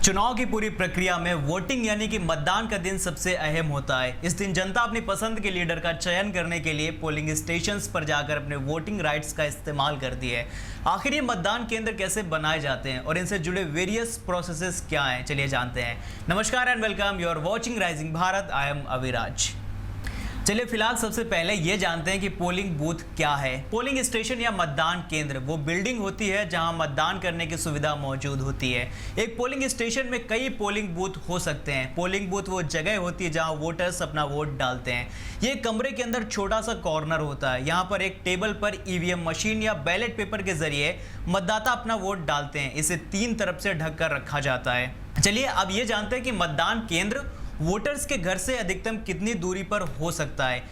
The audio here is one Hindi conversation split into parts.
चुनाव की पूरी प्रक्रिया में वोटिंग यानी कि मतदान का दिन सबसे अहम होता है। इस दिन जनता अपनी पसंद के लीडर का चयन करने के लिए पोलिंग स्टेशंस पर जाकर अपने वोटिंग राइट्स का इस्तेमाल करती है। आखिर ये मतदान केंद्र कैसे बनाए जाते हैं और इनसे जुड़े वेरियस प्रोसेसेस क्या हैं, चलिए जानते हैं। नमस्कार and welcome, you are watching rising Bharat. I am Aviraj. चलिए फिलहाल सबसे पहले ये जानते हैं कि पोलिंग बूथ क्या है। पोलिंग स्टेशन या मतदान केंद्र वो बिल्डिंग होती है जहां मतदान करने की सुविधा मौजूद होती है। एक पोलिंग स्टेशन में कई पोलिंग बूथ हो सकते हैं। पोलिंग बूथ वो जगह होती है जहां वोटर्स अपना वोट डालते हैं। ये कमरे के अंदर छोटा सा कॉर्नर होता है। यहाँ पर एक टेबल पर ईवीएम मशीन या बैलेट पेपर के जरिए मतदाता अपना वोट डालते हैं। इसे 3 तरफ से ढक कर रखा जाता है। चलिए अब ये जानते हैं कि मतदान केंद्र वोटर्स के घर से अधिकतम कितनी दूरी पर हो सकता है।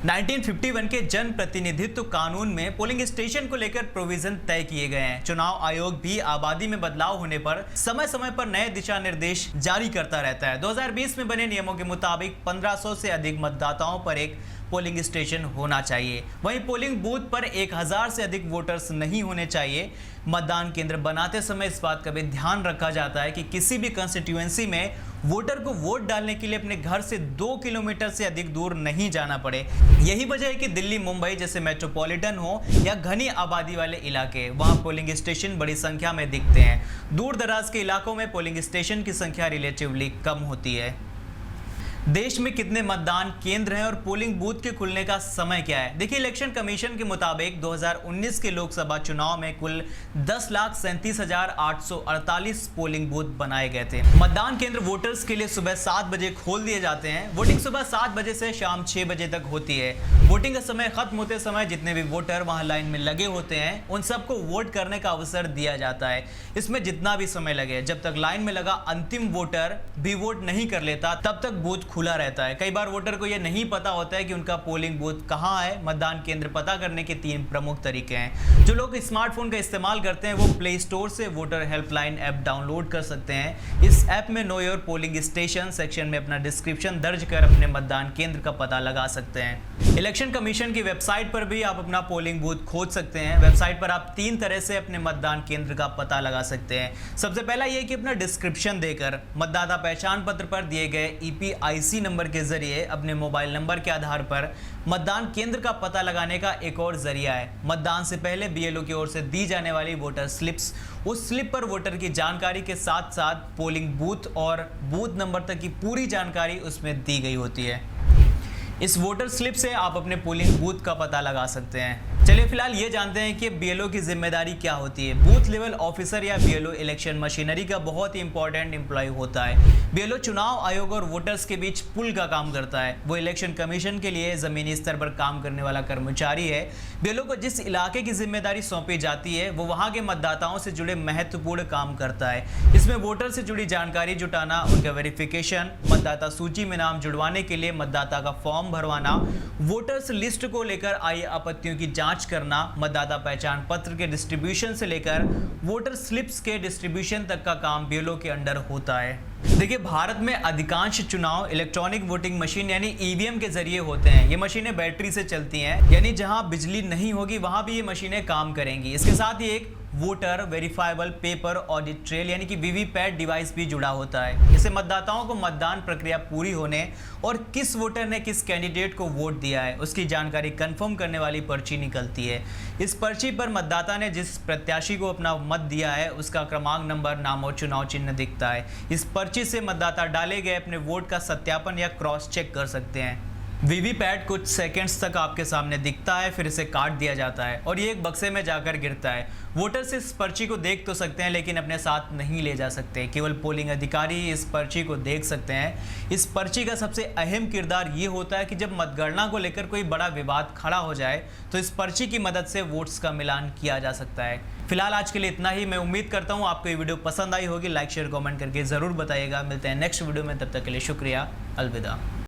1951 के जन प्रतिनिधित्व कानून में पोलिंग स्टेशन को लेकर प्रोविजन तय किए गए हैं। चुनाव आयोग भी आबादी में बदलाव होने पर समय समय पर नए दिशा निर्देश जारी करता रहता है। 2020 में बने नियमों के मुताबिक 1500 से अधिक मतदाताओं पर एक पोलिंग स्टेशन होना चाहिए। वहीं पोलिंग बूथ पर 1000 से अधिक वोटर्स नहीं होने चाहिए। मतदान केंद्र बनाते समय इस बात का भी ध्यान रखा जाता है कि किसी भी कंस्टिट्यूएंसी में वोटर को वोट डालने के लिए अपने घर से 2 किलोमीटर से अधिक दूर नहीं जाना पड़े। यही वजह है कि दिल्ली, मुंबई जैसे मेट्रोपॉलिटन हो या घनी आबादी वाले इलाके, वहां पोलिंग स्टेशन बड़ी संख्या में दिखते हैं। दूर दराज के इलाकों में पोलिंग स्टेशन की संख्या रिलेटिवली कम होती है। देश में कितने मतदान केंद्र हैं और पोलिंग बूथ के खुलने का समय क्या है? देखिए, इलेक्शन कमीशन के मुताबिक 2019 के लोकसभा चुनाव में कुल 10,37,848 पोलिंग बूथ बनाए गए थे। मतदान केंद्र वोटर्स के लिए सुबह 7 बजे खोल दिए जाते हैं। वोटिंग सुबह 7 बजे से शाम 6 बजे तक होती है। वोटिंग का समय खत्म होते समय जितने भी वोटर वहां लाइन में लगे होते हैं, उन सबको वोट करने का अवसर दिया जाता है। इसमें जितना भी समय लगे, जब तक लाइन में लगा अंतिम वोटर भी वोट नहीं कर लेता, तब तक बूथ खुला रहता है। कई बार वोटर को यह नहीं पता होता है कि उनका पोलिंग बूथ कहां है। मतदान केंद्र पता करने के 3 प्रमुख तरीके हैं। जो लोग स्मार्टफोन का इस्तेमाल करते हैं वो प्ले स्टोर से वोटर हेल्पलाइन ऐप डाउनलोड कर सकते हैं। इस ऐप में know your polling station section में अपना डिस्क्रिप्शन दर्ज कर अपने मतदान केंद्र का पता लगा सकते हैं। इलेक्शन कमीशन की वेबसाइट पर भी आप अपना पोलिंग बूथ खोज सकते हैं। वेबसाइट पर आप 3 तरह से अपने मतदान केंद्र का पता लगा सकते हैं। सबसे पहला यह कि अपना डिस्क्रिप्शन देकर मतदाता पहचान पत्र पर दिए गए EPIC नंबर के जरिए अपने मोबाइल नंबर के आधार पर मतदान केंद्र का पता लगाने का एक और जरिया है। मतदान से पहले BLO की ओर से दी जाने वाली वोटर स्लिप्स, उस स्लिप पर वोटर की जानकारी के साथ साथ पोलिंग बूथ और बूथ नंबर तक की पूरी जानकारी उसमें दी गई होती है। इस वोटर स्लिप से आप अपने पोलिंग बूथ का पता लगा सकते हैं। चलिए फिलहाल ये जानते हैं कि BLO की जिम्मेदारी क्या होती है। बूथ लेवल ऑफिसर या BLO इलेक्शन मशीनरी का बहुत ही इंपॉर्टेंट एम्प्लॉय होता है। BLO चुनाव आयोग और वोटर्स के बीच पुल का काम करता है। वो इलेक्शन कमीशन के लिए जमीनी स्तर पर काम करने वाला कर्मचारी है। BLO को जिस इलाके की जिम्मेदारी सौंपी जाती है वो वहाँ के मतदाताओं से जुड़े महत्वपूर्ण काम करता है। इसमें वोटर से जुड़ी जानकारी जुटाना, उनका वेरिफिकेशन, मतदाता सूची में नाम जुड़वाने के लिए मतदाता का फॉर्म भरवाना, वोटर्स लिस्ट को लेकर आई आपत्तियों की जांच करना, मतदाता पहचान पत्र के डिस्ट्रीब्यूशन से लेकर वोटर स्लिप्स के डिस्ट्रीब्यूशन तक का काम BLO के अंडर होता है। देखिए, भारत में अधिकांश चुनाव इलेक्ट्रॉनिक वोटिंग मशीन यानी EVM के जरिए होते हैं। ये मशीनें बैटरी से चलती हैं, यानी जहां बिजली नहीं होगी वहां भी ये मशीनें काम करेंगी। इसके साथ ही एक voter verifiable paper audit trail यानी कि VVPAT डिवाइस भी जुड़ा होता है। इससे मतदाताओं को मतदान प्रक्रिया पूरी होने और किस वोटर ने किस कैंडिडेट को वोट दिया है उसकी जानकारी कंफर्म करने वाली पर्ची निकलती है। इस पर्ची पर मतदाता ने जिस प्रत्याशी को अपना मत दिया है उसका क्रमांक नंबर, नाम और चुनाव चिन्ह दिखता है। इस पर्ची से मतदाता डाले गए अपने वोट का सत्यापन या क्रॉस चेक कर सकते हैं। VVPAT कुछ सेकंड्स तक आपके सामने दिखता है, फिर इसे काट दिया जाता है और ये एक बक्से में जाकर गिरता है। वोटर्स इस पर्ची को देख तो सकते हैं लेकिन अपने साथ नहीं ले जा सकते। केवल पोलिंग अधिकारी इस पर्ची को देख सकते हैं। इस पर्ची का सबसे अहम किरदार ये होता है कि जब मतगणना को लेकर कोई बड़ा विवाद खड़ा हो जाए तो इस पर्ची की मदद से वोट्स का मिलान किया जा सकता है। फिलहाल आज के लिए इतना ही। मैं उम्मीद करता हूँ आपको ये वीडियो पसंद आई होगी। लाइक शेयर कमेंट करके ज़रूर बताइएगा। मिलते हैं नेक्स्ट वीडियो में, तब तक के लिए शुक्रिया। अलविदा।